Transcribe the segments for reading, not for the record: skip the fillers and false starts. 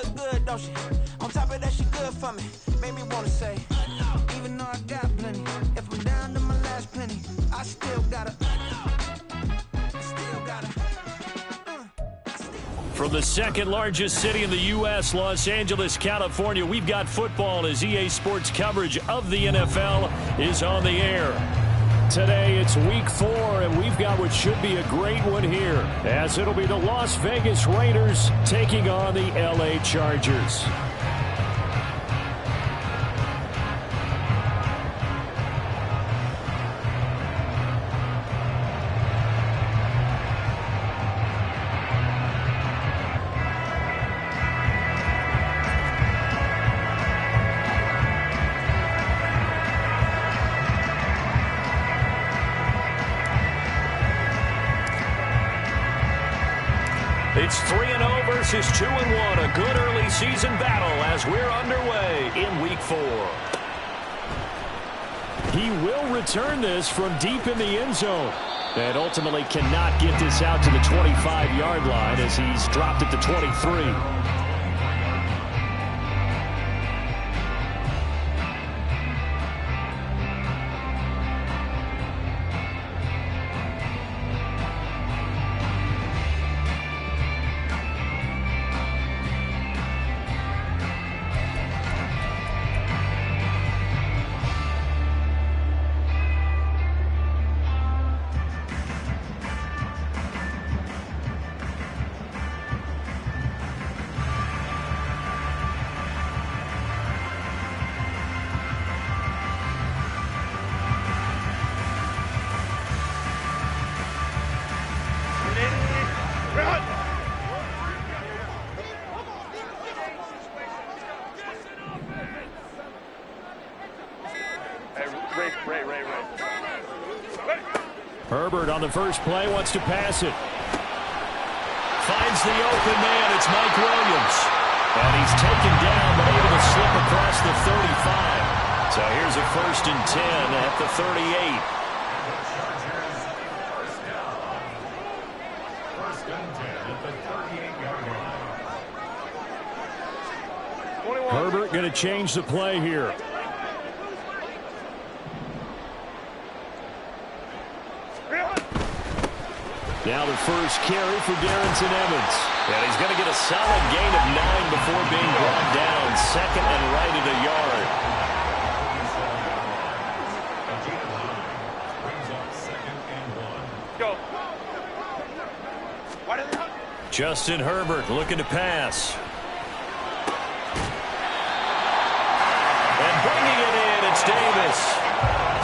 look good, don't she? On top of that, she good for me. Made me wanna say, even though I got plenty, if I'm down to my last penny, I still gotta. From the second largest city in the U.S., Los Angeles, California, we've got football as EA Sports coverage of the NFL is on the air. Today, it's Week 4, and we've got what should be a great one here, as it'll be the Las Vegas Raiders taking on the L.A. Chargers. It's 3-0 versus 2-1, a good early season battle as we're underway in Week 4. He will return this from deep in the end zone and ultimately cannot get this out to the 25-yard line as he's dropped at the 23. Herbert on the first play wants to pass it. Finds the open man. It's Mike Williams. And he's taken down but able to slip across the 35. So here's a 1st and 10 at the 38. Herbert going to change the play here. Now the first carry for Darrington Evans. And he's going to get a solid gain of 9 before being brought down. 2nd and right at a yard. Go. Justin Herbert looking to pass. And bringing it in, it's Davis.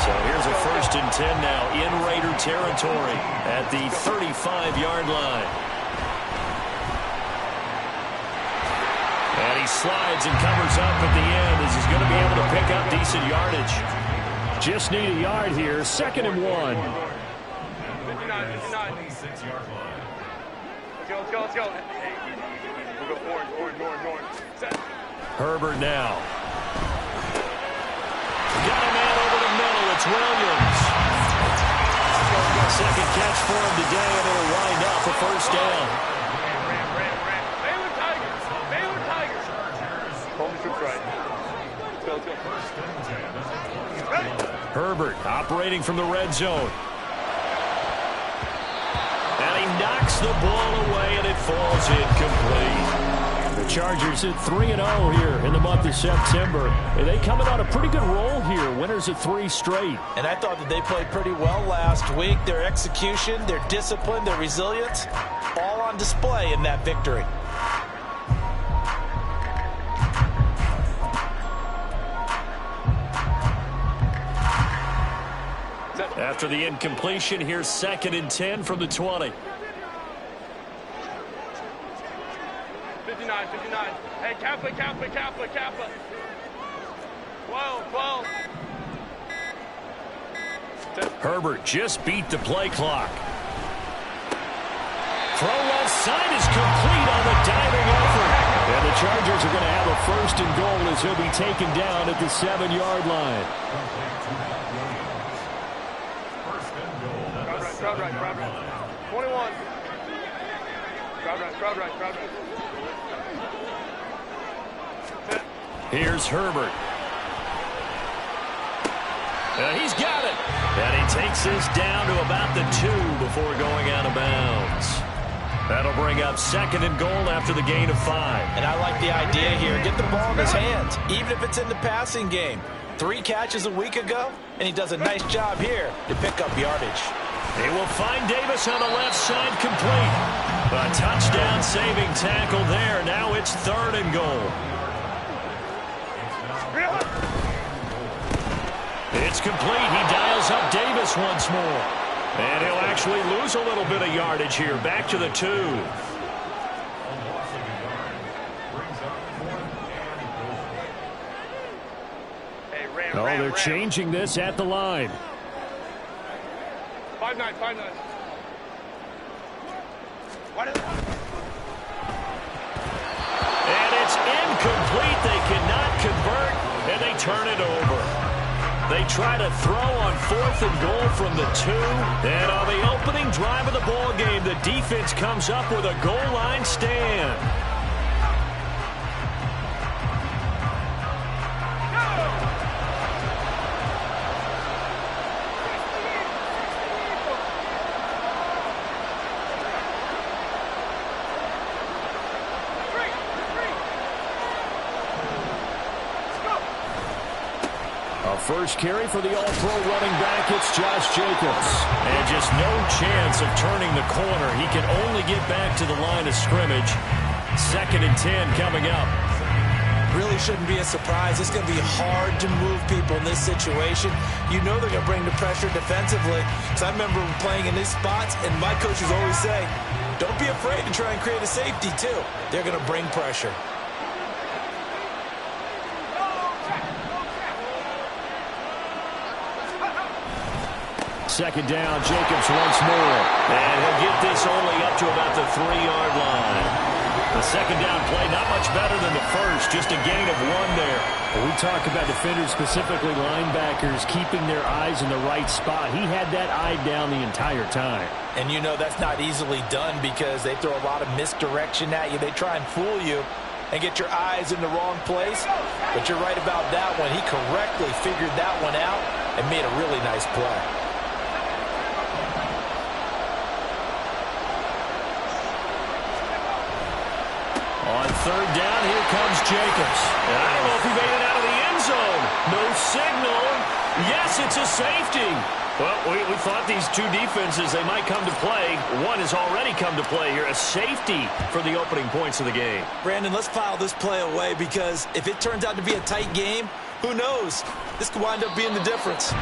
So here's a 1st and 10 now in Raider territory at the 35-yard line. And he slides and covers up at the end as he's going to be able to pick up decent yardage. Just need a yard here, 2nd and 1. 59. 26-yard line. Let's go. Hey, we'll go orange. Set. Herbert now. Got a man over the middle. It's Williams. Second catch for him today, and it'll wind up a 1st down. Baylor Tigers. Home troops right. Let's go. Herbert operating from the red zone. And he knocks the ball away, and it falls incomplete. The Chargers at 3-0 here in the month of September. And they coming on a pretty good roll here. Winners of 3 straight. And I thought that they played pretty well last week. Their execution, their discipline, their resilience, all on display in that victory. After the incompletion, here's 2nd and 10 from the 20. 59. Hey, Kappa. 12. Herbert just beat the play clock. Throw left side is complete on the diving effort. And the Chargers are going to have a 1st and goal as he'll be taken down at the 7-yard line. Crowd right. 21. Crowd right. Here's Herbert. He's got it. And he takes this down to about the 2 before going out of bounds. That'll bring up 2nd and goal after the gain of 5. And I like the idea here. Get the ball in his hands, even if it's in the passing game. 3 catches a week ago, and he does a nice job here to pick up yardage. He will find Davis on the left side complete. A touchdown-saving tackle there. Now it's 3rd and goal. It's complete. He dials up Davis once more. And he'll actually lose a little bit of yardage here. Back to the 2. Oh, they're changing this at the line. 5-9, 5-9. And it's incomplete. They cannot convert, and they turn it over. They try to throw on 4th and goal from the 2. And on the opening drive of the ball game, the defense comes up with a goal line stand. First carry for the all-pro running back, it's Josh Jacobs. And just no chance of turning the corner. He can only get back to the line of scrimmage. 2nd and 10 coming up. Really shouldn't be a surprise. It's going to be hard to move people in this situation. You know they're going to bring the pressure defensively. Because I remember playing in these spots, and my coaches always say, don't be afraid to try and create a safety, too. They're going to bring pressure. 2nd down, Jacobs once more. And he'll get this only up to about the 3-yard line. The 2nd down play, not much better than the first, just a gain of 1 there. We talk about defenders, specifically linebackers, keeping their eyes in the right spot. He had that eye down the entire time. And you know that's not easily done because they throw a lot of misdirection at you. They try and fool you and get your eyes in the wrong place. But you're right about that one. He correctly figured that one out and made a really nice play. On 3rd down, here comes Jacobs. And I don't know if he made it out of the end zone. No signal. Yes, it's a safety. Well, we thought these 2 defenses, they might come to play. One has already come to play here. A safety for the opening points of the game. Brandon, let's file this play away because if it turns out to be a tight game, who knows? This could wind up being the difference.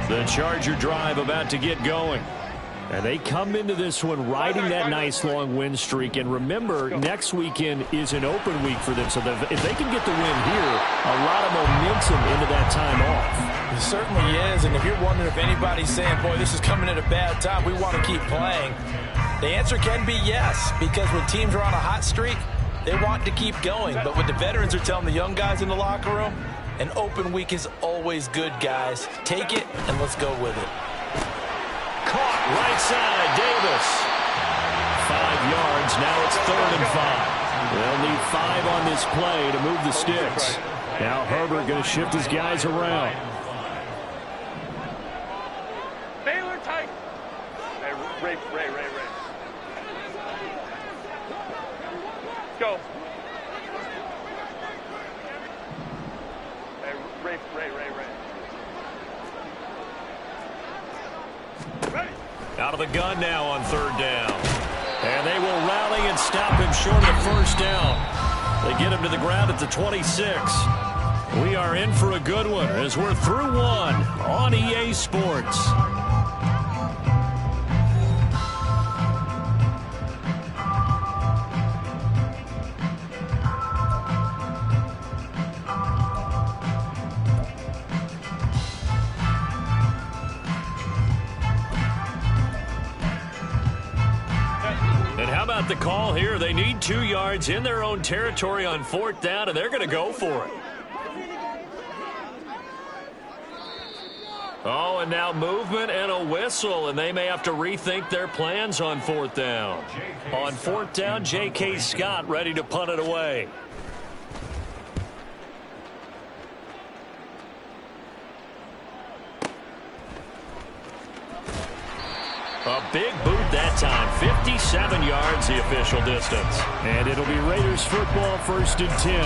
The Charger drive about to get going. And they come into this one riding that nice long win streak. And remember, next weekend is an open week for them. So if they can get the win here, a lot of momentum into that time off. It certainly is. And if you're wondering if anybody's saying, boy, this is coming at a bad time, we want to keep playing, the answer can be yes. Because when teams are on a hot streak, they want to keep going. But what the veterans are telling the young guys in the locker room, an open week is always good, guys. Take it, and let's go with it. Caught right side, Davis. 5 yards, now it's 3rd and 5. They'll need 5 on this play to move the sticks. Now Herbert going to shift his guys around. Baylor tight. Hey, Ray. Go. Ray. Ready. Out of the gun now on 3rd down. And they will rally and stop him short of the 1st down. They get him to the ground at the 26. We are in for a good one as we're through 1 on EA Sports. The call here, they need 2 yards in their own territory on 4th down, and they're going to go for it. Oh, and now movement and a whistle, and they may have to rethink their plans on fourth down. On fourth down, J.K. Scott ready to punt it away. A big boot that time. 57 yards the official distance. And it'll be Raiders football, 1st and 10.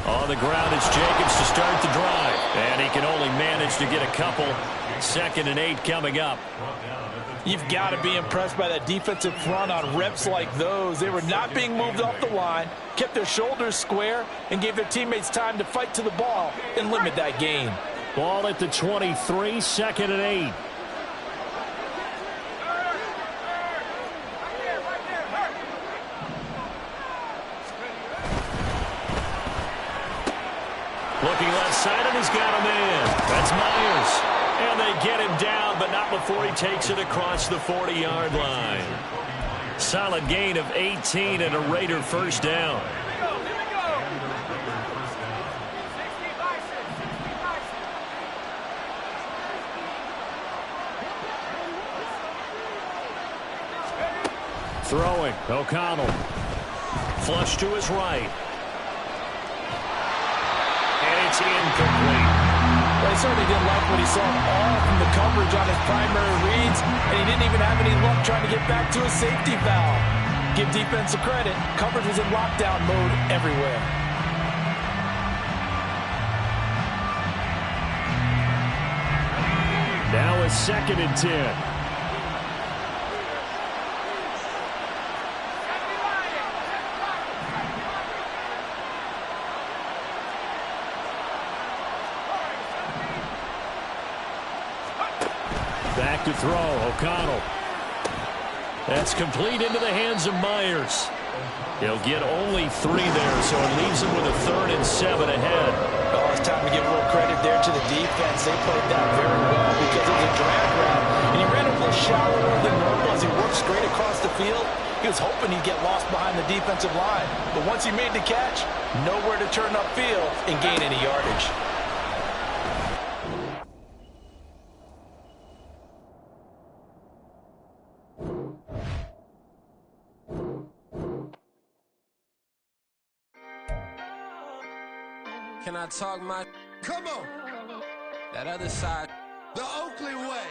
On the ground is Jacobs to start the drive. And he can only manage to get a couple. 2nd and 8 coming up. You've got to be impressed by that defensive front on reps like those. They were not being moved off the line, kept their shoulders square, and gave their teammates time to fight to the ball and limit that gain. Ball at the 23, 2nd and 8. Looking left side, and he's got a man. That's Myers. And they get him down, but not before he takes it across the 40-yard line. Solid gain of 18 and a Raider first down. Throwing, O'Connell. Flush to his right. And it's incomplete. Well, he certainly didn't like what he saw all from the coverage on his primary reads, and he didn't even have any luck trying to get back to his safety valve. Give defense a credit. Coverage was in lockdown mode everywhere. Now it's 2nd and 10. Back to throw, O'Connell. That's complete into the hands of Myers. He'll get only 3 there, so it leaves him with a 3rd and 7 ahead. Oh, it's time to give a little credit there to the defense. They played that very well because it was a drag route, and he ran a little shallower than normal as he worked straight across the field. He was hoping he'd get lost behind the defensive line, but once he made the catch, nowhere to turn upfield and gain any yardage. Can I talk my... Come on, That other side. the Oakley way.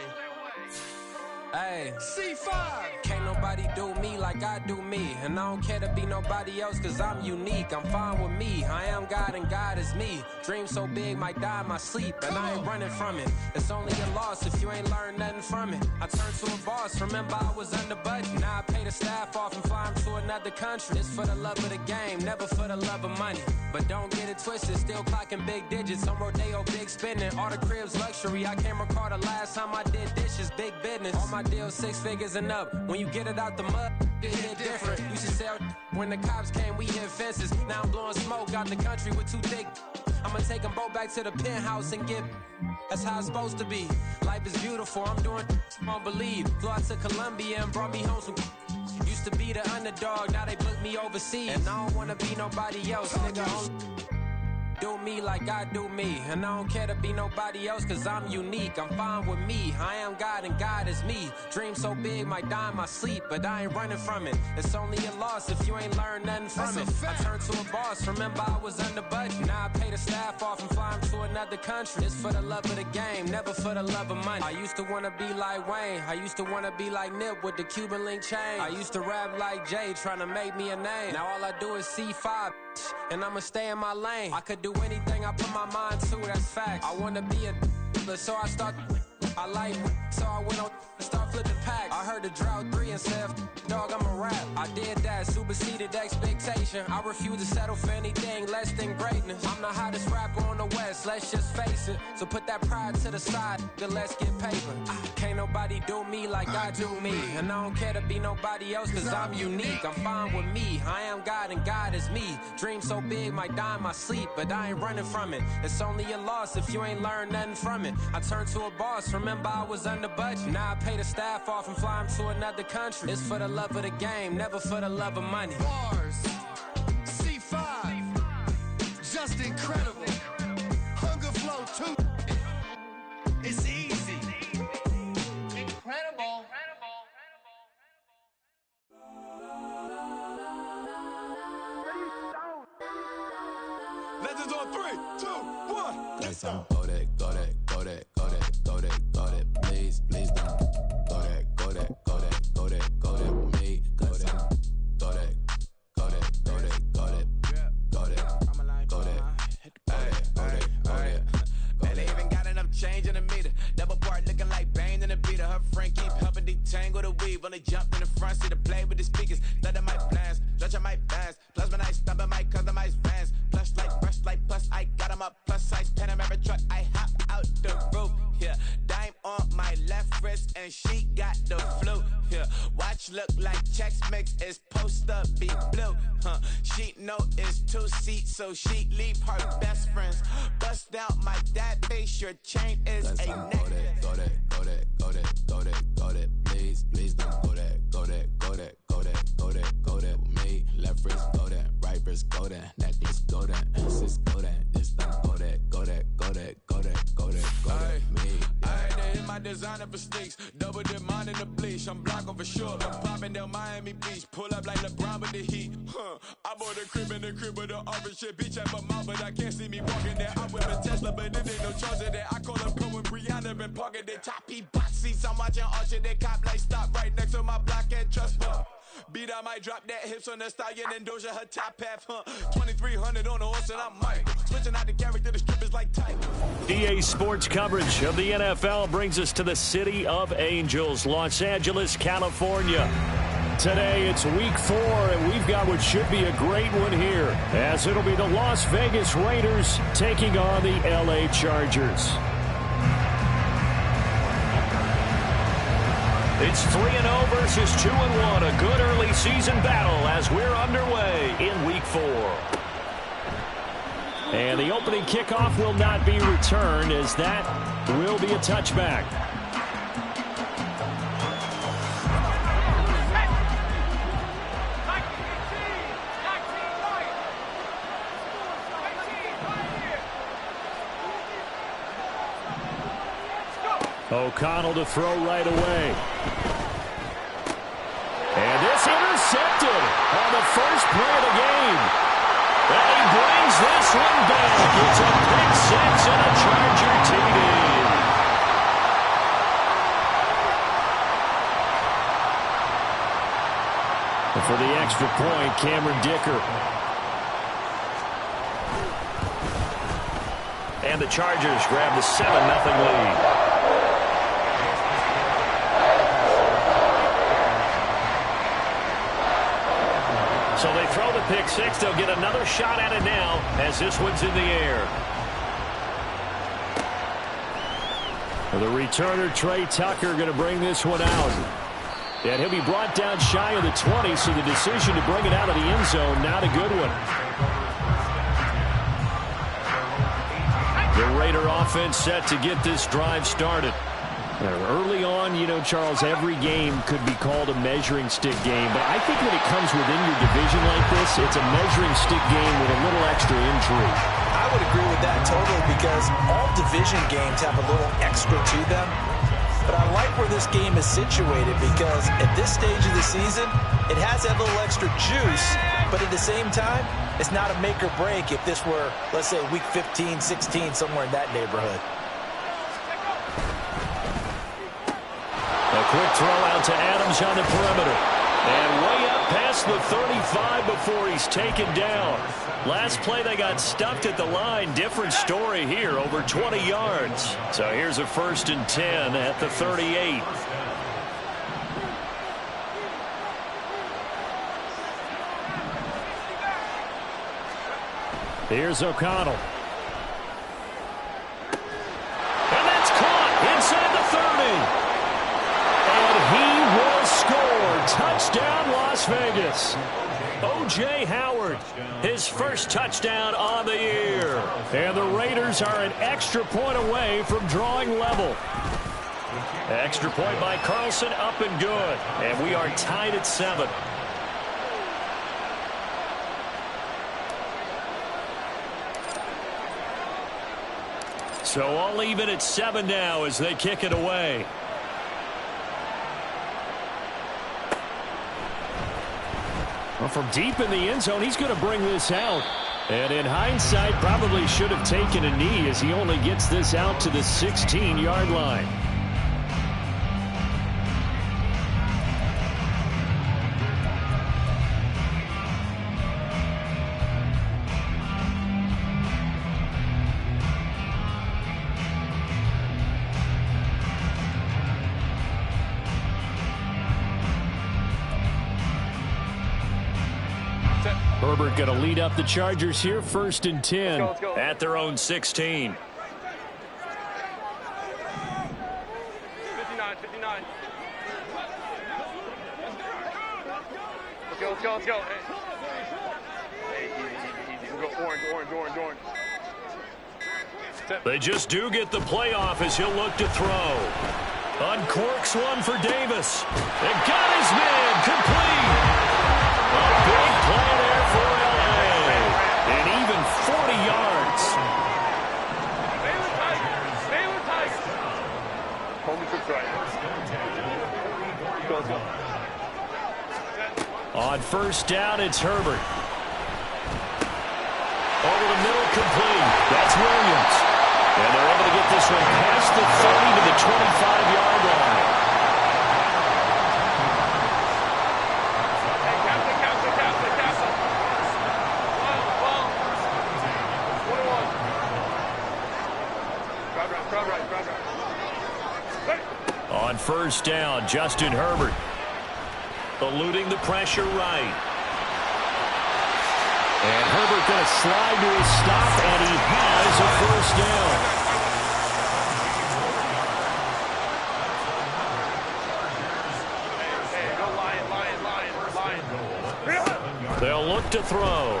Hey. C5. Can't nobody do me like I do me. And I don't care to be nobody else cause I'm unique. I'm fine with me. I am God and God is me. Dream so big might die in my sleep. And I ain't running from it. It's only a loss if you ain't learned nothing from it. I turned to a boss. Remember I was under budget. Now I pay the staff off and fly them to another country. It's for the love of the game, never for the love of money. But don't get it twisted, still clocking big digits. On Rodeo, big spending. All the cribs luxury. I can't recall the last time I did dishes. Big business. All my deals 6 figures and up. When you get it out the mud, it hit different. Used to sell when the cops came, we hit fences. Now I'm blowing smoke out the country with 2 thick. I'ma take them both back to the penthouse and get. That's how it's supposed to be. Life is beautiful, I'm doing won't believe. Flew out to Colombia and brought me home some. Used to be the underdog, now they book me overseas. And I don't wanna be nobody else, nigga. Do me like I do me. And I don't care to be nobody else cause I'm unique. I'm fine with me. I am God and God is me. Dream so big might die in my sleep, but I ain't running from it. It's only a loss if you ain't learned nothing from it. I turned to a boss. Remember I was under budget. Now I pay the staff off and fly them to another country. It's for the love of the game, never for the love of money. I used to wanna be like Wayne. I used to wanna be like Nip with the Cuban link chain. I used to rap like Jay trying to make me a name. Now all I do is C5 and I'ma stay in my lane. I could do anything I put my mind to, that's fact. I wanna be a so I start. I like so I went on and start flipping packs. I heard the drought 3 and said, dog, I'm a rap. I did that, superseded expectation. I refuse to settle for anything less than greatness. I'm the hottest rapper on the West, let's just face it. So put that pride to the side, then let's get paper. Can't nobody do me like I do me. And I don't care to be nobody else, cause I'm unique. I'm fine with me. I am God and God is me. Dream so big, might die in my sleep, but I ain't running from it. It's only a loss if you ain't learned nothing from it. I turned to a boss, remember I was under budget. Now I pay the staff off and fly them to another country. It's for the love of the game, never for the love of money. Bars, C5, just incredible. Hunger Flow 2, it's easy. Incredible. Legends on 3, 2, 1. Let's go. Go that, go that, go that, go that, go that, go that. Please, please don't. Go that, go that, go that, go that, go that with me. Go that, go that, go that, go that, go that, go that, go that. Man, they even got enough change in the meter. Double part looking like Bane in the beater. Her friend keep helping detangle the weave. Only jumped in the front seat to play with the speakers. Thunder my plans, stretching my bands. Plus when I stumble my customized vans. Plush like brush like plus I got 'em up. Plus size Panamera truck. I hop out the roof. Yeah, dime on my left wrist and she got the flu. Yeah, watch look like checks mix is post up be blue. She know it's 2 seats, so she leave her best friends. Bust down my dad face, your chain is Let's a go necklace. that, go that, go that, go that, go that, go that. Please, please don't go that, go that, go that, go that, go that, go that with me. Left wrist go that, right wrist go that, necklace go that, sis go that, it's not go that, go that, go that, go that, go that, go that, me. I had to hit my designer for sneaks. Double dip mine in the bleach. I'm blocking for sure. I'm popping down Miami Beach. Pull up like LeBron with the heat. I bought a crib in the crib with the orange shit. Beach at my mouth, but I can't see me walking there. I whip a Tesla, but it ain't no charger there. I call her Pro and Brianna been parking there. Toppy box seats. I'm watching Archer. They cop like stop right next to my block and trust me. Beat I might drop that hips on the stallion and Doja her top half. 2300 on the horse and I'm Mike. Switching out the character, the strip is like tight. EA Sports coverage of the NFL brings us to the City of Angels, Los Angeles, California. Today it's week 4, and we've got what should be a great one here, as it'll be the Las Vegas Raiders taking on the LA Chargers. It's 3-0 versus 2-1, a good early season battle as we're underway in week 4. And the opening kickoff will not be returned, as that will be a touchback. O'Connell to throw right away. And this intercepted on the first play of the game. And he brings this one back. It's a pick 6 and a Charger TD. And for the extra point, Cameron Dicker. And the Chargers grab the 7-0 lead. So they throw the pick 6. They'll get another shot at it now as this one's in the air. The returner, Trey Tucker, going to bring this one out. And he'll be brought down shy of the 20, so the decision to bring it out of the end zone, not a good one. The Raider offense set to get this drive started. Early on, you know, Charles, every game could be called a measuring stick game. But I think when it comes within your division like this, it's a measuring stick game with a little extra intrigue. I would agree with that totally, because all division games have a little extra to them. But I like where this game is situated, because at this stage of the season, it has that little extra juice. But at the same time, it's not a make or break if this were, let's say, week 15, 16, somewhere in that neighborhood. A quick throw out to Adams on the perimeter. And way up past the 35 before he's taken down. Last play they got stuffed at the line. Different story here, over 20 yards. So here's a 1st and 10 at the 38. Here's O'Connell. And that's caught inside the 30. pass. O.J. Howard, his first touchdown on the year. And the Raiders are an extra point away from drawing level. Extra point by Carlson, up and good. And we are tied at 7. So all even at 7 now as they kick it away. Well, from deep in the end zone, he's going to bring this out. And in hindsight, probably should have taken a knee as he only gets this out to the 16-yard line. Herbert going to lead up the Chargers here, 1st and 10 let's go. at their own 16. 59. Let's go. Hey, easy. We'll go orange. They just do get the playoff as he'll look to throw. Uncorks one for Davis. And got his man complete. A big play there for L.A. And even 40 yards. Baylor tight. Hold the troops right. Let's go. On 1st down, it's Herbert. Over the middle, complete. That's Williams. And they're able to get this one past the 30 to the 25-yard line. On 1st down, Justin Herbert eluding the pressure right. And Herbert going to slide to his stop, and he has a 1st down. They'll look to throw.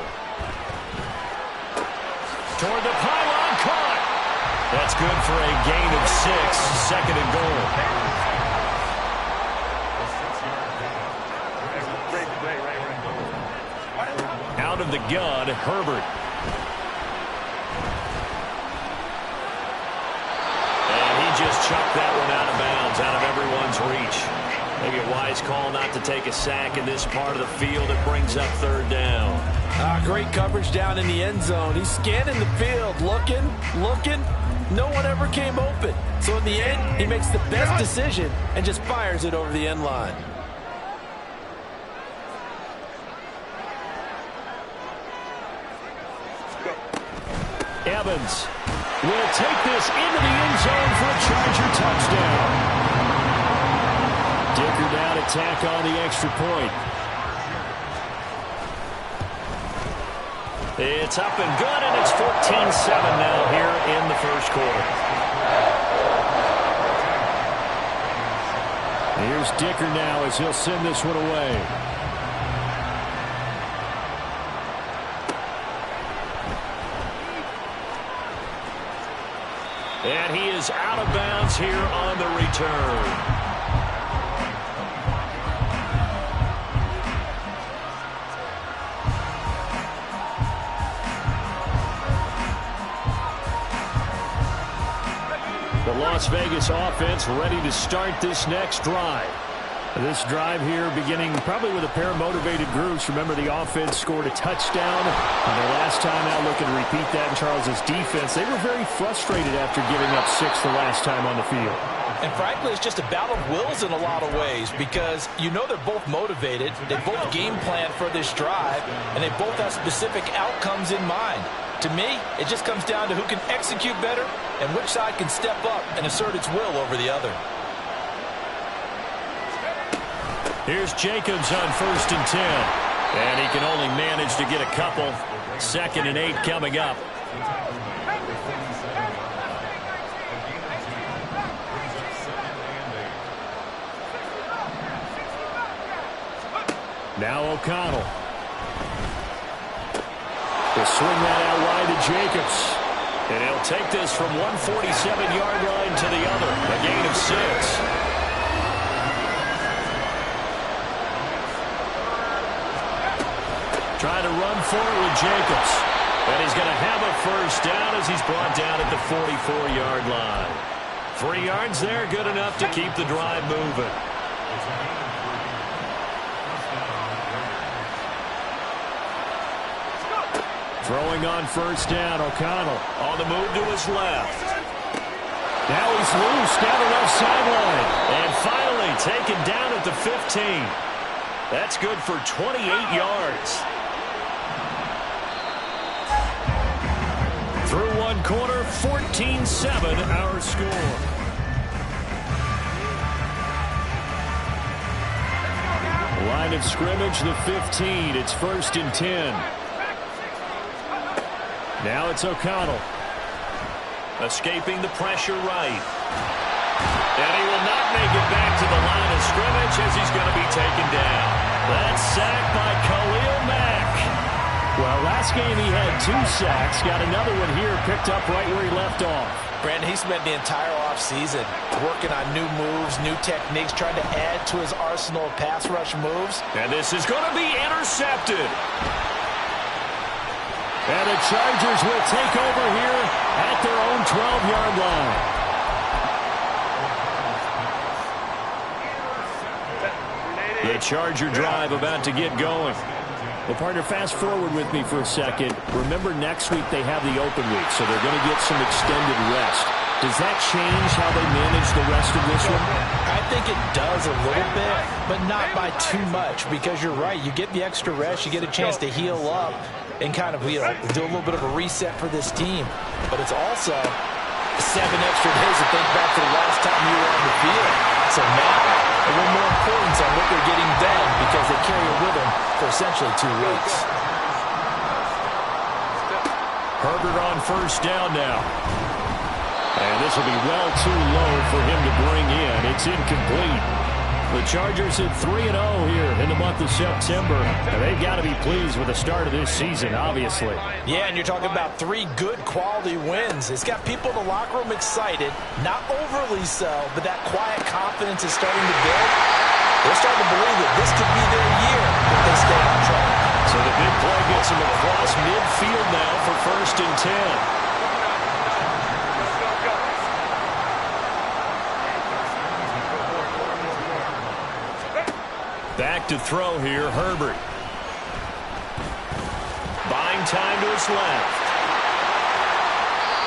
Toward the pylon, caught. That's good for a gain of 6, 2nd and goal. Out of the gun, Herbert. And he just chucked that one out of bounds, out of everyone's reach. Maybe a wise call not to take a sack in this part of the field. It brings up 3rd down. Great coverage down in the end zone. He's scanning the field, looking. No one ever came open. So in the end, he makes the best decision and just fires it over the end line. Evans will take this into the end zone for a Charger touchdown. Dicker down to tack on the extra point. It's up and good, and it's 14-7 now here in the 1st quarter. Here's Dicker now as he'll send this one away. And he is out of bounds here on the return. The Las Vegas offense ready to start this next drive. This drive here beginning probably with a pair of motivated groups. Remember, the offense scored a touchdown on their last time out. Looking to repeat that in Charles' defense. They were very frustrated after giving up 6 the last time on the field. And frankly, it's just a battle of wills in a lot of ways because you know they're both motivated. They both game plan for this drive, and they both have specific outcomes in mind. To me, it just comes down to who can execute better and which side can step up and assert its will over the other. Here's Jacobs on 1st and 10. And he can only manage to get a couple. 2nd and 8 coming up. Now O'Connell. They'll swing that out wide to Jacobs. And he'll take this from 147-yard line to the other. A gain of 6. Trying to run forward with Jacobs. And he's going to have a first down as he's brought down at the 44-yard line. 3 yards there, good enough to keep the drive moving. Throwing on first down, O'Connell on the move to his left. Now he's loose down the left sideline. And finally taken down at the 15. That's good for 28 yards. Through one quarter, 14-7 our score. Line of scrimmage, the 15. It's 1st and 10. Now it's O'Connell. Escaping the pressure right. And he will not make it back to the line of scrimmage as he's going to be taken down. That's sacked by Khalil Mack. Well, last game he had 2 sacks. Got another one here picked up right where he left off. Brandon, he spent the entire offseason working on new moves, new techniques, trying to add to his arsenal of pass rush moves. And this is going to be intercepted. And the Chargers will take over here at their own 12-yard line. The Charger drive about to get going. Well, partner, fast forward with me for a second. Remember, next week they have the open week, so they're going to get some extended rest. Does that change how they manage the rest of this one? I think it does a little bit, but not by too much, because you're right. You get the extra rest. You get a chance to heal up and kind of, do a little bit of a reset for this team. But it's also 7 extra days to think back to the last time you were on the field. So now, a little more importance on what they're getting done because they carry it with them for essentially 2 weeks. Herbert on first down now. And this will be well too low for him to bring in. It's incomplete. The Chargers at 3-0 here in the month of September. And they've got to be pleased with the start of this season, obviously. Yeah, and you're talking about 3 good quality wins. It's got people in the locker room excited, not overly so, but that quiet confidence is starting to build. They're starting to believe that this could be their year if they stay on track. So the big play gets them across midfield now for 1st and 10. Back to throw here, Herbert. Buying time to his left.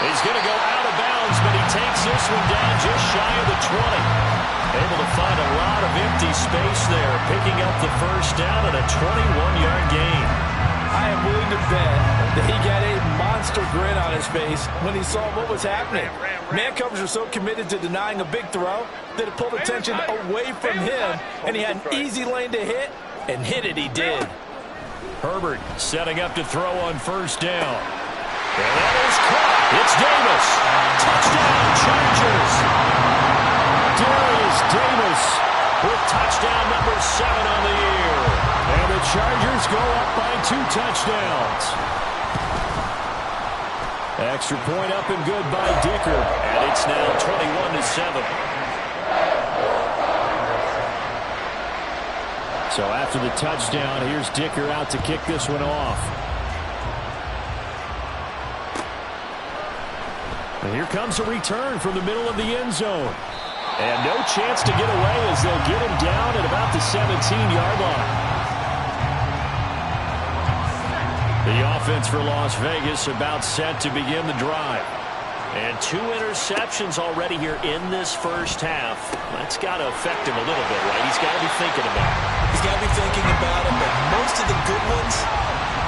He's going to go out of bounds, but he takes this one down just shy of the 20. Able to find a lot of empty space there, picking up the first down and a 21-yard gain. I am willing to bet that he got a monster grin on his face when he saw what was happening. Man covers are so committed to denying a big throw that it pulled attention away from him, and he had an easy lane to hit, and hit it he did. Herbert setting up to throw on first down. And that is caught. It's Davis. Touchdown, Chargers. Darius Davis with touchdown number 7 on the year. And the Chargers go up by 2 touchdowns. Extra point up and good by Dicker. And it's now 21-7. So after the touchdown, here's Dicker out to kick this one off. And here comes a return from the middle of the end zone. And no chance to get away as they'll get him down at about the 17-yard line. The offense for Las Vegas about set to begin the drive. And 2 interceptions already here in this first half. That's got to affect him a little bit, right? He's got to be thinking about it. He's got to be thinking about it, but most of the good ones,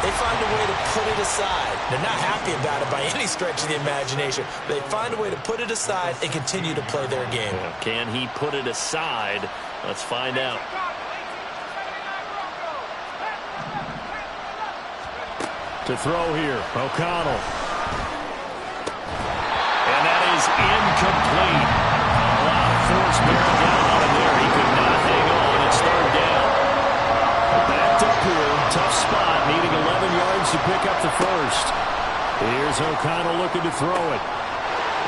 they find a way to put it aside. They're not happy about it by any stretch of the imagination. They find a way to put it aside and continue to play their game. Well, can he put it aside? Let's find out. To throw here, O'Connell. And that is incomplete. A lot of force bearing down on him there. He could not hang on. It's 3rd down. Back to Here's O'Connell looking to throw it.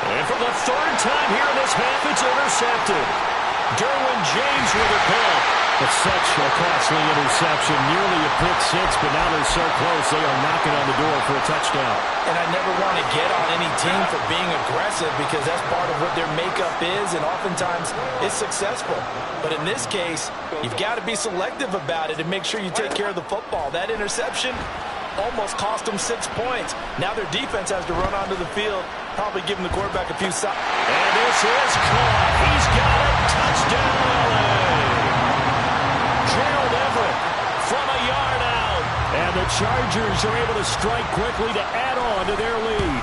And for the third time here in this half, it's intercepted. Derwin James with a pick. It's such a costly interception, nearly a pick six, but now they're so close they are knocking on the door for a touchdown. And I never want to get on any team for being aggressive because that's part of what their makeup is, and oftentimes it's successful. But in this case, you've got to be selective about it and make sure you take care of the football. That interception almost cost them 6 points. Now their defense has to run onto the field, probably giving the quarterback a few shots. And this is caught. He's got it. Touchdown, LA. Gerald Everett from a yard out. And the Chargers are able to strike quickly to add on to their lead.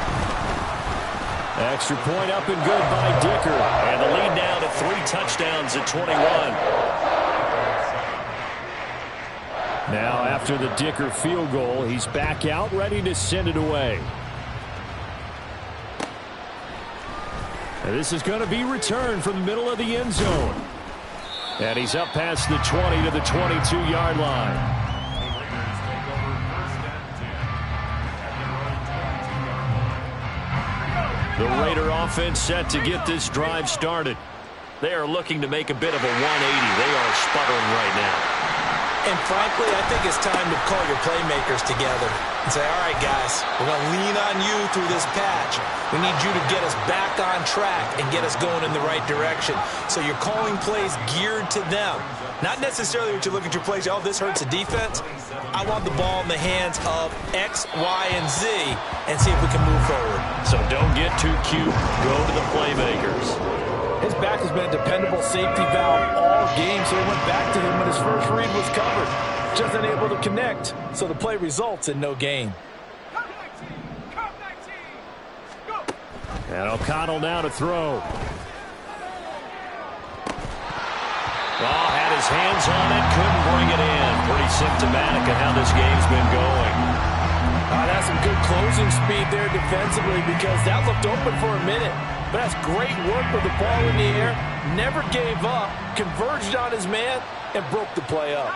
Extra point up and good by Dicker. And the lead now to 3 touchdowns at 21. Now, after the Dicker field goal, he's back out, ready to send it away. And this is going to be returned from the middle of the end zone. And he's up past the 20 to the 22-yard line. The Raider offense set to get this drive started. They are looking to make a bit of a 180. They are sputtering right now. And frankly, I think it's time to call your playmakers together and say, all right, guys, we're going to lean on you through this patch. We need you to get us back on track and get us going in the right direction. So you're calling plays geared to them. Not necessarily what you look at your plays, oh, this hurts the defense. I want the ball in the hands of X, Y, and Z and see if we can move forward. So don't get too cute. Go to the playmakers. His back has been a dependable safety valve all game, so he went back to him when his first read was covered. Just unable to connect, so the play results in no gain. And O'Connell now to throw. Oh, had his hands on it, couldn't bring it in. Pretty symptomatic of how this game's been going. That's some good closing speed there defensively because that looked open for a minute. But that's great work with the ball in the air. Never gave up, converged on his man, and broke the play up.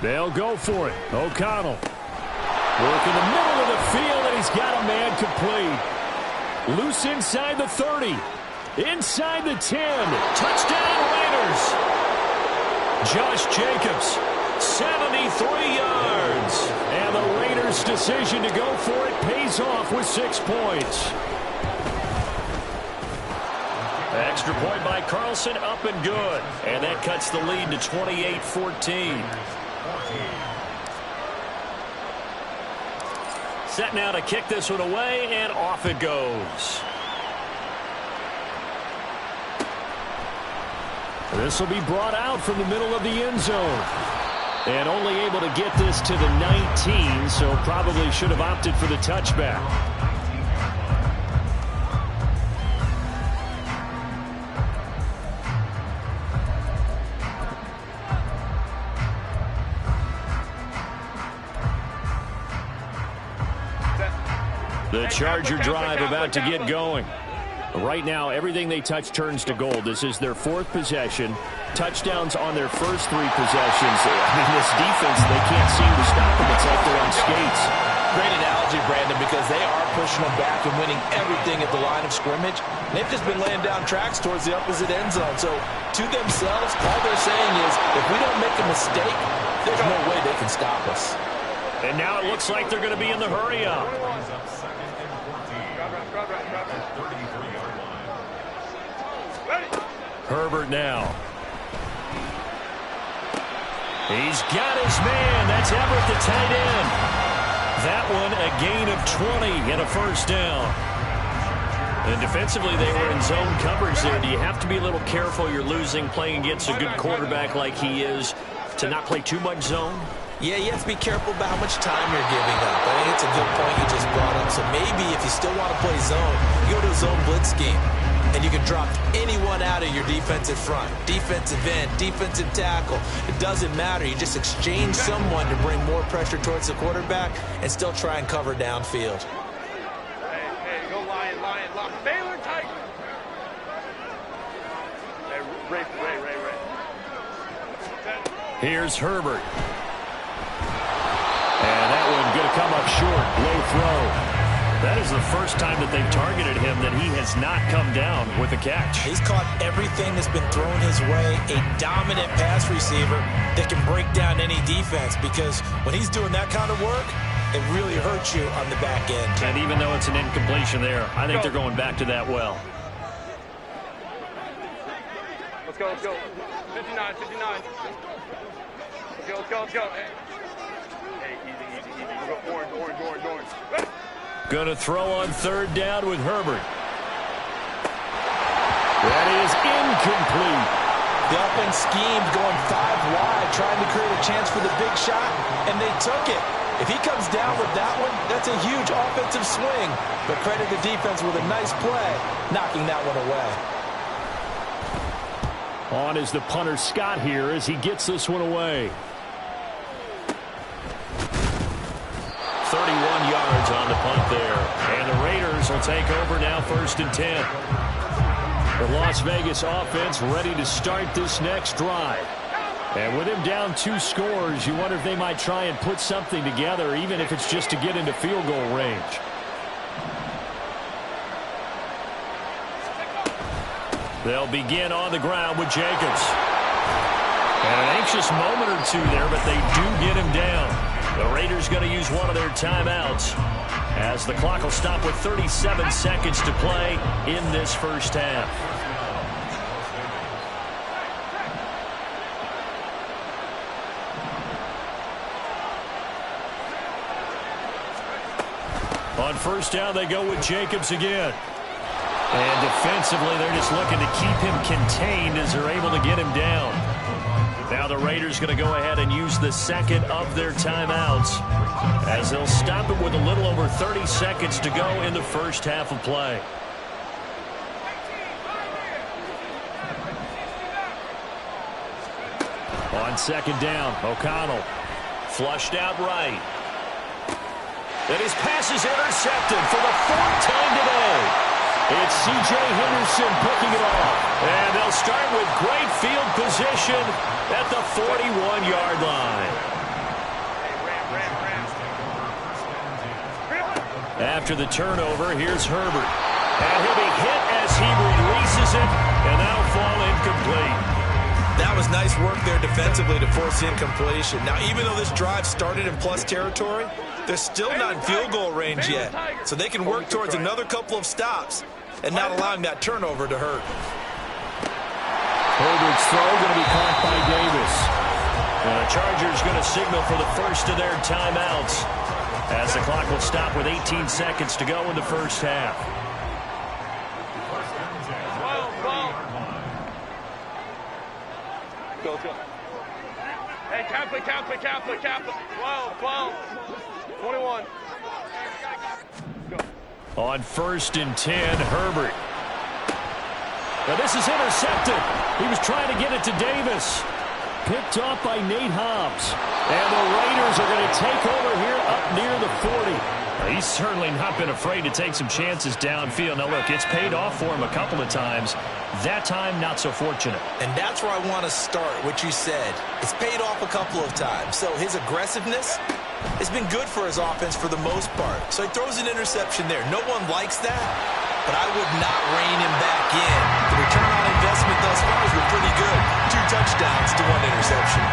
They'll go for it. O'Connell. Work in the middle of the field, and he's got a man complete. Loose inside the 30. Inside the 10. Touchdown, Raiders. Josh Jacobs, 73 yards. And the Raiders' decision to go for it pays off with 6 points. Extra point by Carlson, up and good. And that cuts the lead to 28-14. Set now to kick this one away, and off it goes. This will be brought out from the middle of the end zone. And only able to get this to the 19, so probably should have opted for the touchback. The Charger drive about to get going. Right now, everything they touch turns to gold. This is their 4th possession. Touchdowns on their first 3 possessions. I mean, this defense, they can't seem to stop them. It's like they're on skates. Great analogy, Brandon, because they are pushing them back and winning everything at the line of scrimmage. They've just been laying down tracks towards the opposite end zone. So, to themselves, all they're saying is, if we don't make a mistake, there's no way they can stop us. And now it looks like they're going to be in the hurry-up. Herbert now. He's got his man. That's Everett, the tight end. That one a gain of 20 and a first down. And defensively, they were in zone coverage there. Do you have to be a little careful? You're losing, playing against a good quarterback like he is, to not play too much zone? Yeah, you have to be careful about how much time you're giving up. I think it's a good point you just brought up. So maybe if you still want to play zone, you go to a zone blitz scheme. And you can drop anyone out of your defensive front. Defensive end, defensive tackle. It doesn't matter. You just exchange someone to bring more pressure towards the quarterback and still try and cover downfield. Hey, go Lion, lock. Baylor Titan. Here's Herbert. And that one going to come up short. Low throw. That is the first time that they've targeted him that he has not come down with a catch. He's caught everything that's been thrown his way. A dominant pass receiver that can break down any defense, because when he's doing that kind of work, it really hurts you on the back end. And even though it's an incompletion there, I think they're going back to that well. Let's go, let's go. 59, 59. Let's go, let's go, let's go. Hey, easy. We'll go orange. Going to throw on third down with Herbert. That is incomplete. The offense schemed going 5 wide, trying to create a chance for the big shot, and they took it. If he comes down with that one, that's a huge offensive swing. But credit the defense with a nice play, knocking that one away. On is the punter Scott here as he gets this one away. 31 yards on the punt there. And the Raiders will take over now, 1st and 10. The Las Vegas offense ready to start this next drive. And with him down 2 scores, you wonder if they might try and put something together, even if it's just to get into field goal range. They'll begin on the ground with Jacobs. And an anxious moment or two there, but they do get him down. The Raiders going to use one of their timeouts as the clock will stop with 37 seconds to play in this first half. On first down, they go with Jacobs again. And defensively, they're just looking to keep him contained as they're able to get him down. Now the Raiders going to go ahead and use the second of their timeouts as they'll stop it with a little over 30 seconds to go in the first half of play. On second down, O'Connell flushed out right. And his pass is intercepted for the 4th time today. It's C.J. Henderson picking it off. And they'll start with great field position at the 41-yard line. After the turnover, here's Herbert. And he'll be hit as he releases it, and that'll fall incomplete. That was nice work there defensively to force incompletion. Now, even though this drive started in plus territory, they're still not in field goal range yet. So they can work towards another couple of stops and not allowing that turnover to hurt. Herbert's throw going to be caught by Davis. And the Chargers going to signal for the first of their timeouts as the clock will stop with 18 seconds to go in the first half. Go. Hey, cap it. 12, 21. Go. On 1st and 10, Herbert. Now this is intercepted. He was trying to get it to Davis. Picked off by Nate Hobbs. And the Raiders are going to take over here up near the 40. He's certainly not been afraid to take some chances downfield. Now, look, it's paid off for him a couple of times. That time, not so fortunate. And that's where I want to start, what you said. It's paid off a couple of times. So his aggressiveness has been good for his offense for the most part. So he throws an interception there. No one likes that, but I would not rein him back in. The return on investment thus far has been pretty good. 2 touchdowns to 1 interception.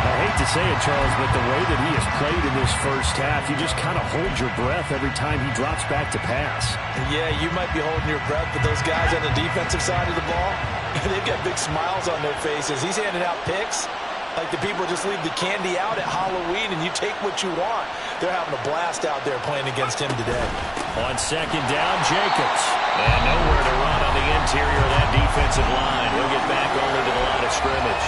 I hate to say it, Charles, but the way that he has played in this first half, you just kind of hold your breath every time he drops back to pass. Yeah, you might be holding your breath, but those guys on the defensive side of the ball, they've got big smiles on their faces. He's handing out picks like the people just leave the candy out at Halloween and you take what you want. They're having a blast out there playing against him today. On second down, Jacobs. And nowhere to run on the interior of that defensive line. He'll get back only to the line of scrimmage.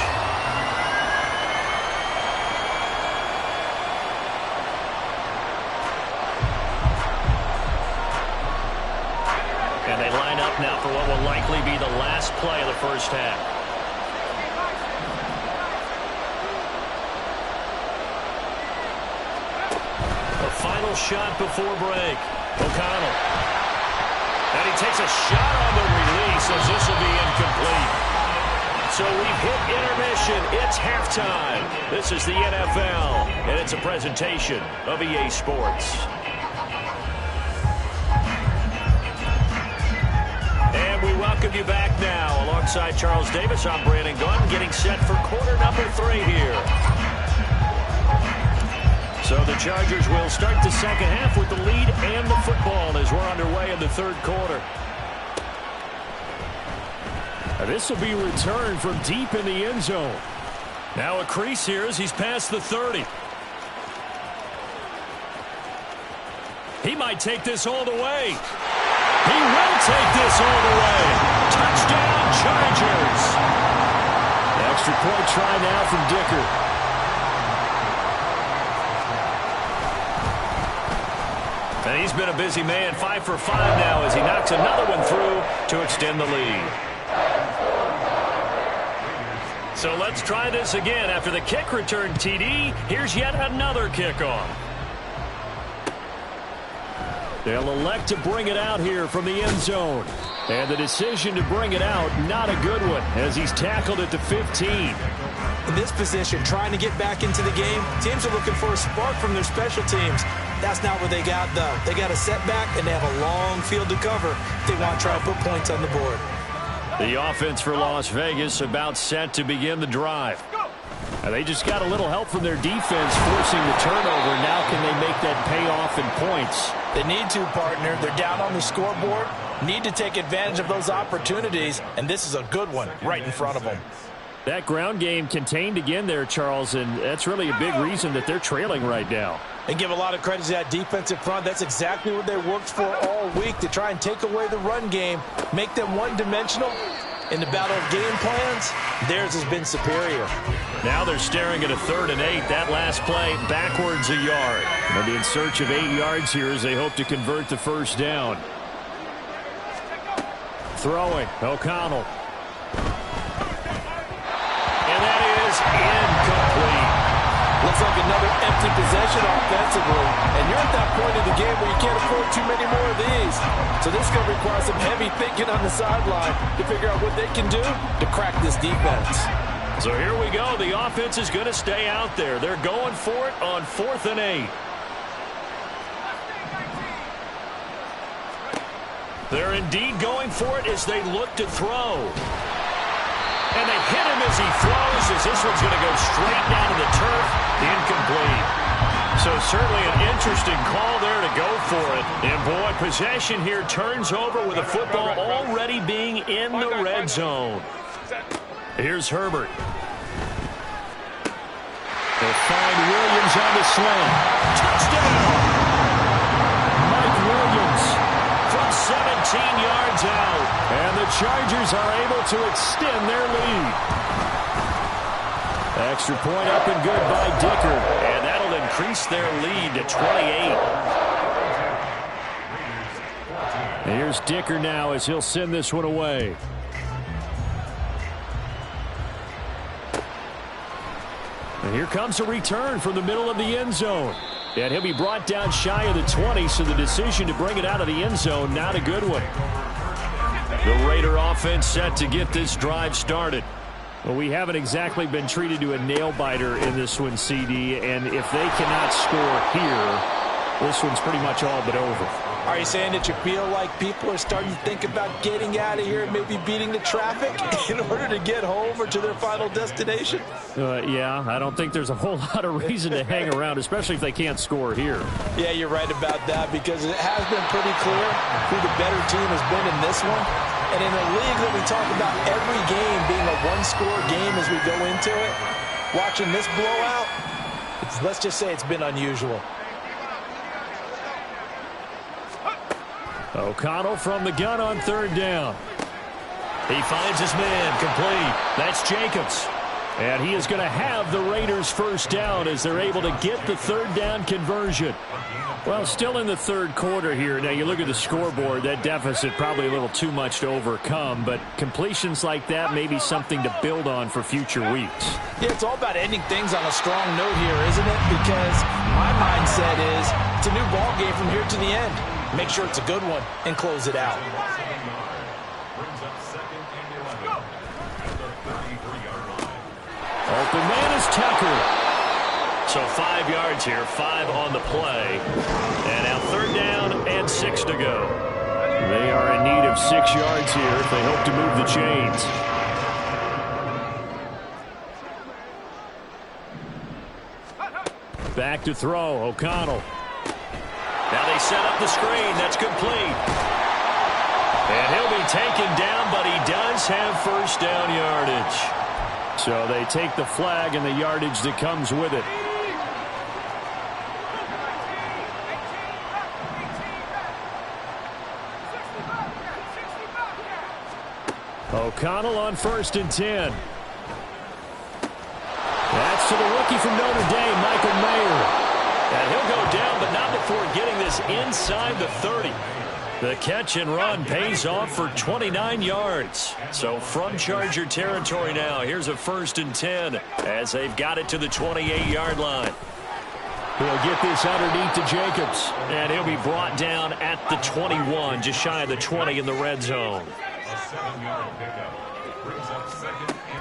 And they line up now for what will likely be the last play of the first half. The final shot before break. O'Connell. And he takes a shot on the release as this will be incomplete. So we've hit intermission. It's halftime. This is the NFL, and it's a presentation of EA Sports. And we welcome you back now. Alongside Charles Davis, I'm Brandon Gunn, getting set for quarter number 3 here. So the Chargers will start the second half with the lead and the football as we're underway in the third quarter. This will be returned from deep in the end zone. Now a crease here as he's past the 30. He might take this all the way. He will take this all the way. Touchdown, Chargers. Extra point try now from Dicker. And he's been a busy man, 5 for 5 now as he knocks another one through to extend the lead. So let's try this again. After the kick return TD, here's yet another kickoff. They'll elect to bring it out here from the end zone. And the decision to bring it out, not a good one, as he's tackled at the 15. In this position, trying to get back into the game, teams are looking for a spark from their special teams. That's not what they got, though. They got a setback, and they have a long field to cover if they want to try and put points on the board. The offense for Las Vegas about set to begin the drive. And they just got a little help from their defense forcing the turnover. Now can they make that pay off in points? They need to, partner. They're down on the scoreboard. Need to take advantage of those opportunities, and this is a good one right in front of them. That ground game contained again there, Charles, and that's really a big reason that they're trailing right now. And give a lot of credit to that defensive front. That's exactly what they worked for all week, to try and take away the run game, make them one-dimensional. In the battle of game plans, theirs has been superior. Now they're staring at a 3rd and 8. That last play, backwards a yard. They'll be in search of 8 yards here as they hope to convert the first down. Throwing, O'Connell. And that is incomplete. Looks like another empty possession offensively. And you're at that point in the game where you can't afford too many more of these. So this is going to require some heavy thinking on the sideline to figure out what they can do to crack this defense. So here we go. The offense is going to stay out there. They're going for it on 4th and 8. They're indeed going for it as they look to throw. And they hit him as he throws, as this one's going to go straight down to the turf. Incomplete. So certainly an interesting call there to go for it. And boy, possession here turns over with the football already being in the red zone. Here's Herbert. They'll find Williams on the slant. Touchdown! Mike Williams from 17 yards out. And the Chargers are able to extend their lead. Extra point up and good by Dicker. And that'll increase their lead to 28. And here's Dicker now as he'll send this one away. And here comes a return from the middle of the end zone. And he'll be brought down shy of the 20, so the decision to bring it out of the end zone, not a good one. The Raider offense set to get this drive started. Well, we haven't exactly been treated to a nail-biter in this one, CD, and if they cannot score here, this one's pretty much all but over. Are you saying that you feel like people are starting to think about getting out of here and maybe beating the traffic in order to get home or to their final destination? Yeah, I don't think there's a whole lot of reason to hang around, especially if they can't score here. Yeah, you're right about that, because it has been pretty clear who the better team has been in this one. And in a league that we talk about every game being a one-score game as we go into it, watching this blowout, let's just say it's been unusual. O'Connell from the gun on 3rd down. He finds his man, complete. That's Jacobs. And he is going to have the Raiders first down as they're able to get the 3rd down conversion. Well, still in the third quarter here. Now, you look at the scoreboard, that deficit probably a little too much to overcome, but completions like that may be something to build on for future weeks. Yeah, it's all about ending things on a strong note here, isn't it? Because my mindset is it's a new ball game from here to the end. Make sure it's a good one and close it out. Open man is Tucker. So 5 yards here, 5 on the play. And now 3rd down and 6 to go. They are in need of 6 yards here if they hope to move the chains. Back to throw, O'Connell. Now they set up the screen. That's complete. And he'll be taken down, but he does have 1st down yardage. So they take the flag and the yardage that comes with it. O'Connell on 1st and 10. That's to the rookie from Notre Dame, Michael Mayer. And he'll go down, but not before getting this inside the 30. The catch and run pays off for 29 yards. So from Charger territory now, here's a 1st and 10 as they've got it to the 28-yard line. He'll get this underneath to Jacobs, and he'll be brought down at the 21, just shy of the 20 in the red zone.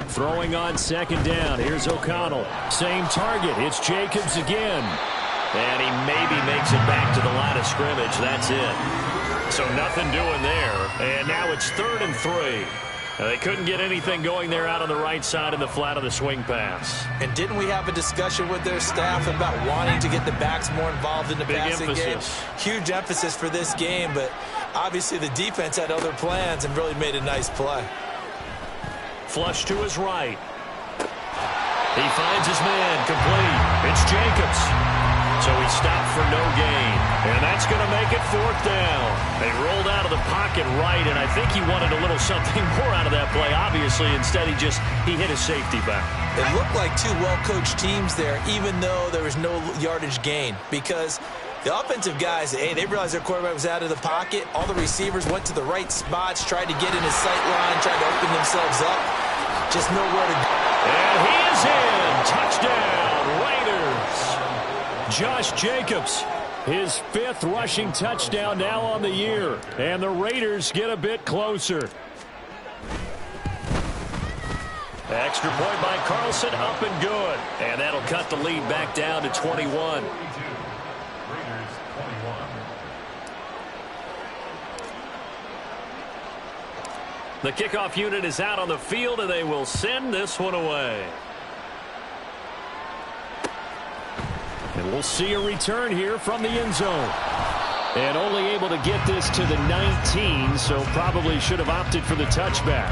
Throwing on 2nd down. Here's O'Connell. Same target. It's Jacobs again. And he maybe makes it back to the line of scrimmage. That's it. So nothing doing there. And now it's 3rd and 3. They couldn't get anything going there out on the right side in the flat of the swing pass. And didn't we have a discussion with their staff about wanting to get the backs more involved in the passing game? Huge emphasis for this game, but obviously the defense had other plans and really made a nice play. Flush to his right. He finds his man complete. It's Jacobs. So he stopped for no gain. And that's going to make it 4th down. They rolled out of the pocket right, and I think he wanted a little something more out of that play. Obviously, instead he hit his safety back. It looked like 2 well-coached teams there, even though there was no yardage gain. Because the offensive guys, they realized their quarterback was out of the pocket. All the receivers went to the right spots, tried to get in his sight line, tried to open themselves up. Just nowhere to go. And he is in. Touchdown, Raiders. Josh Jacobs, his 5th rushing touchdown now on the year. And the Raiders get a bit closer. Extra point by Carlson, up and good. And that'll cut the lead back down to 21. The kickoff unit is out on the field, and they will send this one away. And we'll see a return here from the end zone. And only able to get this to the 19, so probably should have opted for the touchback.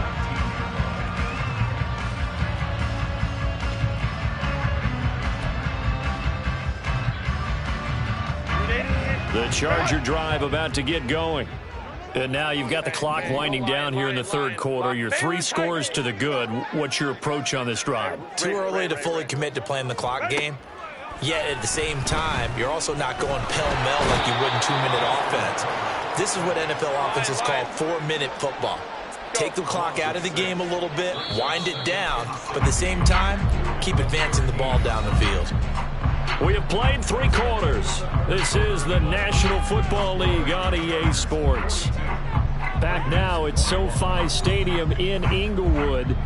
The Charger drive about to get going. And now you've got the clock winding down here in the 3rd quarter. You're 3 scores to the good. What's your approach on this drive? Too early to fully commit to playing the clock game. Yet at the same time, you're also not going pell-mell like you would in 2-minute offense. This is what NFL offenses call 4-minute football. Take the clock out of the game a little bit, wind it down, but at the same time, keep advancing the ball down the field. We have played 3 quarters. This is the National Football League on EA Sports. Back now at SoFi Stadium in Inglewood.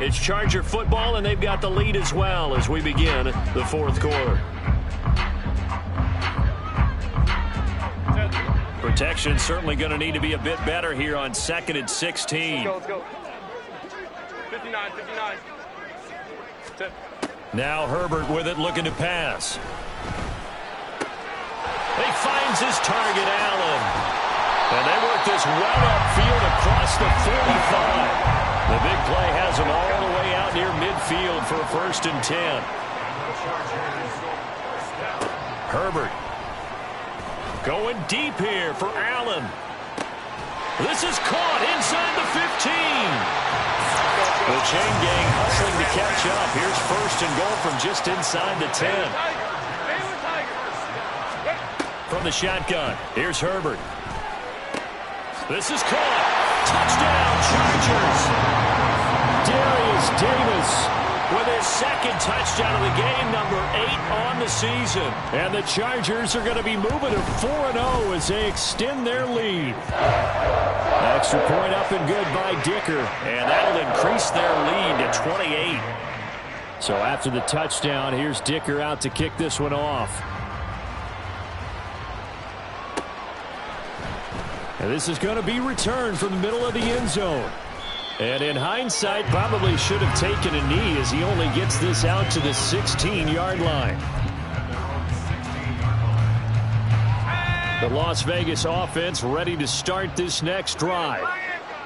It's Charger football, and they've got the lead as well as we begin the 4th quarter. Protection certainly going to need to be a bit better here on 2nd and 16. Let's go. 59, 59. 10. Now Herbert with it, looking to pass. He finds his target, Allen. And they work this well upfield across the 45. The big play has him all the way out near midfield for a 1st and 10. Herbert going deep here for Allen. This is caught inside the 15. The chain gang hustling to catch up. Here's 1st and goal from just inside the 10. From the shotgun, here's Herbert. This is caught. Touchdown, Chargers. Darius Davis with his 2nd touchdown of the game, number 8 on the season. And the Chargers are going to be moving to 4-0 as they extend their lead. Extra point up and good by Dicker. And that'll increase their lead to 28. So after the touchdown, here's Dicker out to kick this one off. And this is going to be returned from the middle of the end zone. And in hindsight, probably should have taken a knee as he only gets this out to the 16-yard line. The Las Vegas offense ready to start this next drive.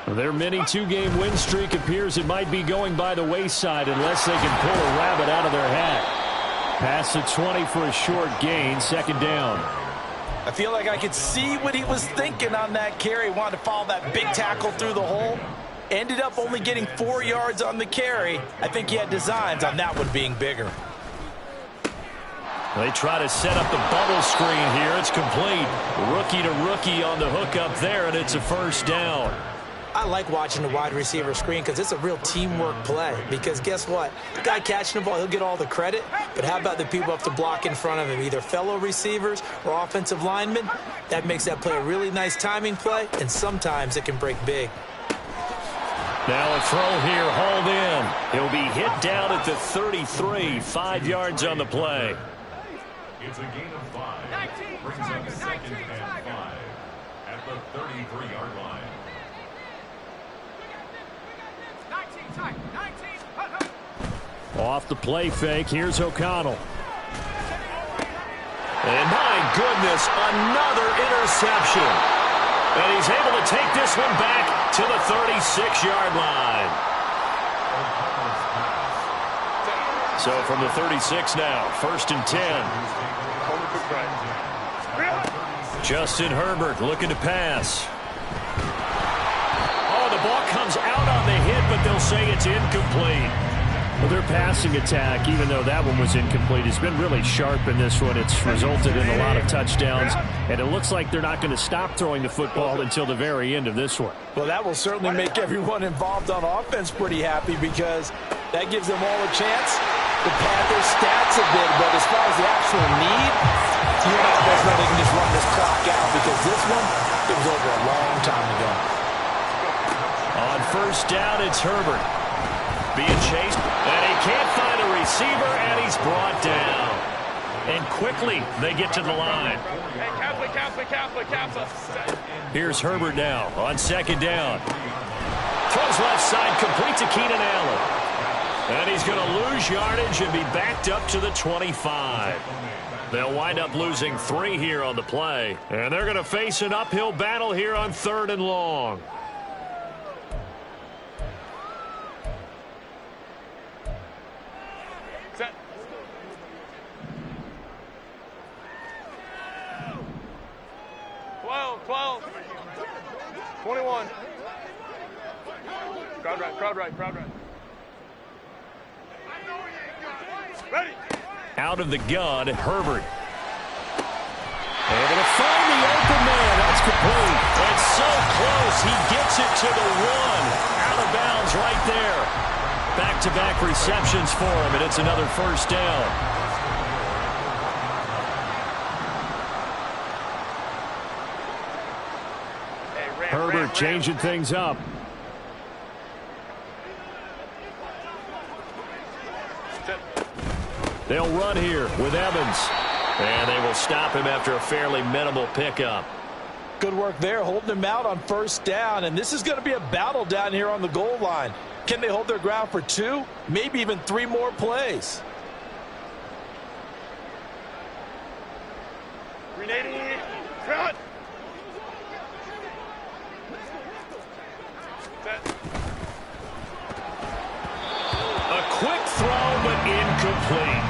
Their mini two-game win streak appears it might be going by the wayside unless they can pull a rabbit out of their hat. Past the 20 for a short gain, second down. I feel like I could see what he was thinking on that carry. Wanted to follow that big tackle through the hole. Ended up only getting 4 yards on the carry. I think he had designs on that one being bigger. They try to set up the bubble screen here. It's complete. Rookie to rookie on the hook up there, and it's a first down. I like watching the wide receiver screen because it's a real teamwork play. Because guess what? The guy catching the ball, he'll get all the credit. But how about the people who have to block in front of him, either fellow receivers or offensive linemen? That makes that play a really nice timing play, and sometimes it can break big. Now a throw here, hauled in. He'll be hit down at the 33, 5 yards on the play. It's a gain of 5. Brings up second and 5 at the 33-yard line. Off the play fake, here's O'Connell. And my goodness, another interception. And he's able to take this one back to the 36-yard line. So from the 36 now, first and 10. Justin Herbert looking to pass. Oh, the ball comes out on the hit, but they'll say it's incomplete. Well, their passing attack, even though that one was incomplete, has been really sharp in this one. It's resulted in a lot of touchdowns, and it looks like they're not going to stop throwing the football until the very end of this one. Well, that will certainly make everyone involved on offense pretty happy because that gives them all a chance to pad their stats a bit. But as far as the actual need, you and I both know they can just run this clock out because this one, it was over a long time ago. On first down, it's Herbert. Being chased, and he can't find a receiver, and he's brought down. And quickly, they get to the line. Here's Herbert now on second down. Throws left side, complete to Keenan Allen. And he's going to lose yardage and be backed up to the 25. They'll wind up losing 3 here on the play. And they're going to face an uphill battle here on third and long. Set. Twelve. 21. Crowd right. Ready. Out of the gun, Herbert. Able to find the open man. That's complete. And so close. He gets it to the 1. Out of bounds right there. Back-to-back receptions for him, and it's another first down. Herbert changing things up. They'll run here with Evans. And they will stop him after a fairly minimal pickup. Good work there, holding him out on first down. And this is going to be a battle down here on the goal line. Can they hold their ground for 2, maybe even 3 more plays? Grenading. Front. Set. A quick throw, but incomplete.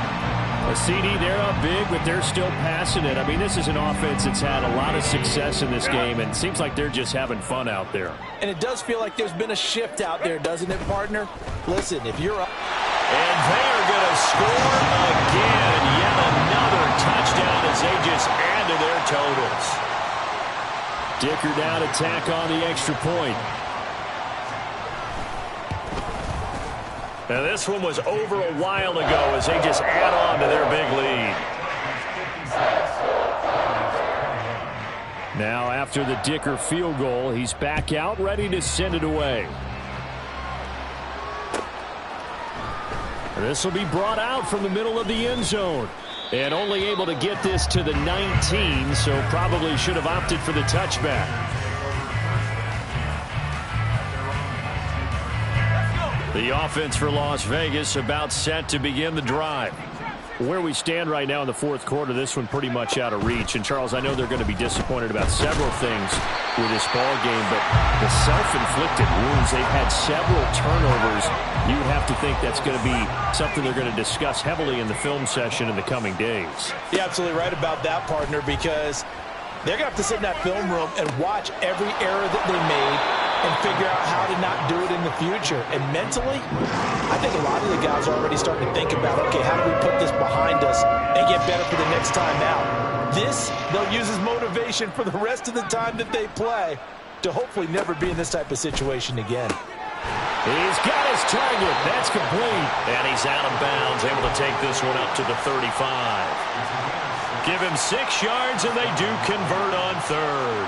A CD, they're up big, but they're still passing it. I mean, this is an offense that's had a lot of success in this game, and it seems like they're just having fun out there. And it does feel like there's been a shift out there, doesn't it, partner? Listen, if you're up... And they're going to score again. Yet another touchdown as they just add to their totals. Dicker down to tack on the extra point. Now this one was over a while ago as they just add on to their big lead. Now after the Dicker field goal, he's back out ready to send it away. This will be brought out from the middle of the end zone. And only able to get this to the 19, so probably should have opted for the touchback. The offense for Las Vegas about set to begin the drive. Where we stand right now in the fourth quarter, this one pretty much out of reach. And, Charles, I know they're going to be disappointed about several things with this ball game, but the self-inflicted wounds, they've had several turnovers. You would have to think that's going to be something they're going to discuss heavily in the film session in the coming days. You're absolutely right about that, partner, because they're going to have to sit in that film room and watch every error that they made and figure out how to not do it in the future. And mentally, I think a lot of the guys are already starting to think about, okay, how do we put this behind us and get better for the next time out? This, they'll use as motivation for the rest of the time that they play to hopefully never be in this type of situation again. He's got his target. That's complete. And he's out of bounds, able to take this one up to the 35. Give him 6 yards, and they do convert on third.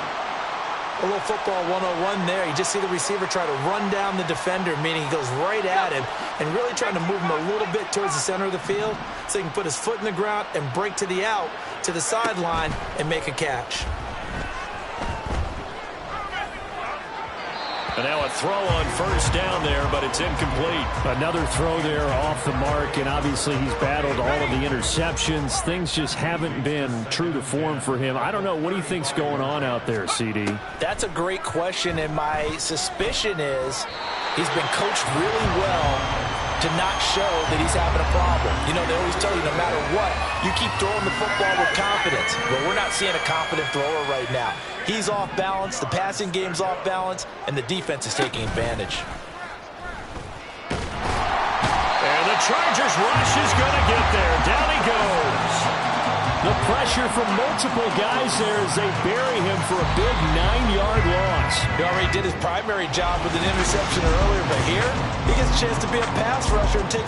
A little football 101 there. You just see the receiver try to run down the defender, meaning he goes right at him and really trying to move him a little bit towards the center of the field so he can put his foot in the ground and break to the out, to the sideline, and make a catch. And now a throw on first down there, but it's incomplete. Another throw there off the mark, and obviously he's battled all of the interceptions. Things just haven't been true to form for him. I don't know. What do you think's going on out there, CD? That's a great question, and my suspicion is he's been coached really well to not show that he's having a problem. You know, they always tell you no matter what, you keep throwing the football with confidence. Well, we're not seeing a confident thrower right now. He's off balance, the passing game's off balance, and the defense is taking advantage. And the Chargers rush is going to get there. Down he goes. The pressure from multiple guys there as they bury him for a big 9-yard loss. He already did his primary job with an interception earlier, but here he gets a chance to be a pass rusher and take